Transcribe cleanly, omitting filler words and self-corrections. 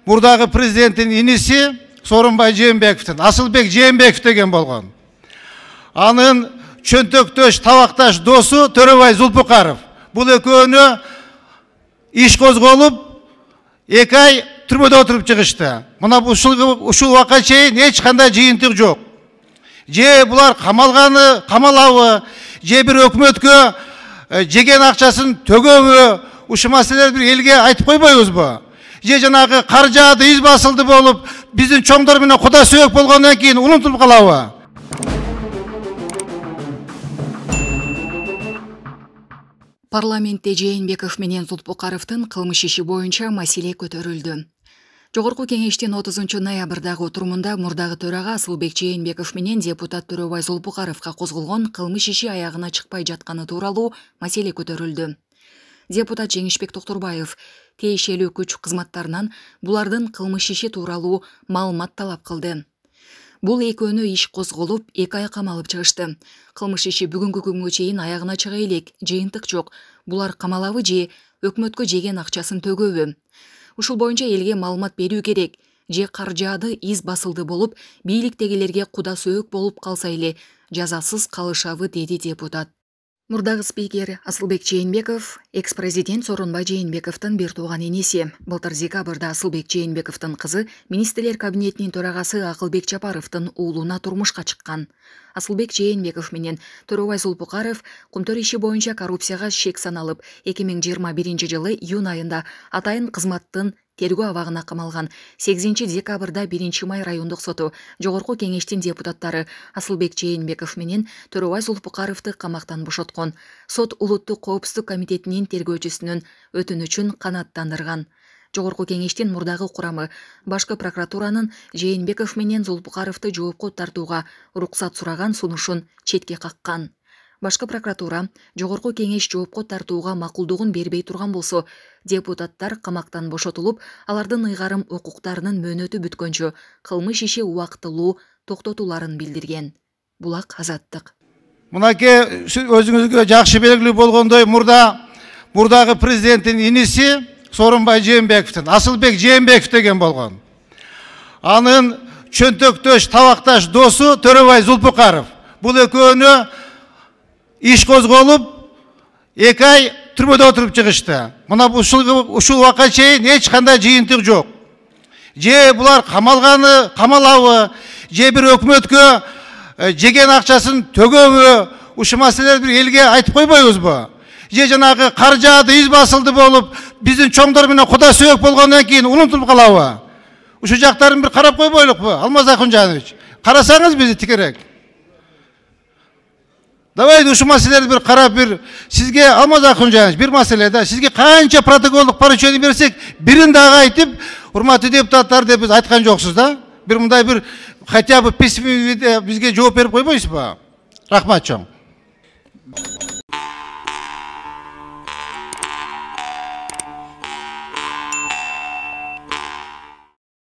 Buradagы президенттин иниси Сооронбай Жээнбековдун, Асылбек Жээнбеков деген болгон. Анын чөнтөктөш, табакташ досу Төрөбай Зулпукаров. Бул экөөнү иш козголуп, 2 ай түрмөдө отуруп чыгышты. Мына ушул убакка чейин эч кандай жыйынтык жок. Же булар камалабы, же бир өкмөткө жеген акчасын төгөбү, ушул маселелерди бир элге айтып койбойбузбу? Же жанагы кар жаады, из басылды болуп, биздин чоңдор менен куда сөөк болгондон кийин унутулуп калабы? Парламентте Жээнбеков менен Зулпукаровдун кылмыш иши боюнча маселе көтөрүлдү. Жогорку кеңештин 30 ноябрдагы отурумунда мурдагы төрага Асылбек Жээнбеков менен депутат Төрөбай Зулпукаровго козголгон кылмыш иши аягына чыкпай жатканы тууралуу маселе көтөрүлдү. Депутат Жеңишбек Токтурбаев тиешелүү күч кызматтарынан булардын кылмыш иши тууралуу маалымат талап кылды. Бул экөөнү иш козголуп, 2 ай камалып чыгышты. Кылмыш иши бүгүнкү күнгө чейин аягына чыга элек, жыйынтык жок. Булар камалабы же өкмөткө жеген акчасын төгөбү? Ушул боюнча элге маалымат берүү керек. Же кар жаады, из басылды болуп, бийликтегилерге куда сөөк болуп калса эле жазасыз калышабы, деди депутат. Мурдагы спикер Асылбек Жээнбеков экс-президент Сооронбай Жээнбековдун бир тууган энеси. Былтыр декабрда Асылбек Жээнбековдун кызы министрлер кабинетинин төрагасы Акылбек Жапаровдун уулуна турмушка чыккан. Асылбек Жээнбеков менен Төрөбай Зулпукаров кумтөр иши боюнча коррупцияга шек саналып, 2021 жылы июнь айында атайын кызматтын тергөө абагына камалган. 8 декабрда 1 май райондук соту жогорку кеңештин депутаттары Асылбек Жээнбеков менен Төрөбай Зулпукаровду камактан бошоткон. Сот улуттук коопсуздук комитетинин тергөөчүсүнүн өтүнүчүн канааттандырган. Жогорку кеңештин мурдагы курамы башкы прокуратуранын Жээнбеков менен Зулпукаровду жоопко тартууга уруксат сураган сунушун четке каккан. Башкы прокуратура жогорку кеңеш жоопко тартууга макулдугун бербей турган болсо, депутаттар камактан бошотулуп, алардын ыйгарым укуктарынын мөөнөтү бүткөнчө кылмыш иши убактылуу токтотуларын билдирген. Булак Азаттык. Мынакей өзүңүзгө жакшы белгилүү болгондой, мурдагы президенттин иниси Сооронбай Жээнбековдун, Асылбек Жээнбеков деген болгон. Анын чөнтөктөш, табакташ досу Төрөбай Зулпукаров. Бул экөөнү иш козголуп, 2 ай түрмөдө отуруп чыгышты. Мына ушул убакка чейин эч кандай жыйынтык жок. Же булар камалабы, же бир өкмөткө жеген акчасын төгөбү, ушул маселелерди бир элге айтып койбойбузбу? Же жанагы кар жаады, из басылды болуп, биздин чоңдор менен куда сөөк болгондон кийин унутулуп калабы? Ушул жактарын бир карап койбойлукпу? Алмаз Акунжанович, карасаңыз бизди тикерээк. Давайте ушул маселелерди бир карап, сизге Алмаз Акунжанович бир маселеде сизге канча протоколдук поручение берсек, бирин дагы айтып, урматтуу депутаттар деп биз айткан жоксуз да? Бир мындай бир хотя бы письменный виде бизге жооп берип койбойсузбу? Рахмат чоң.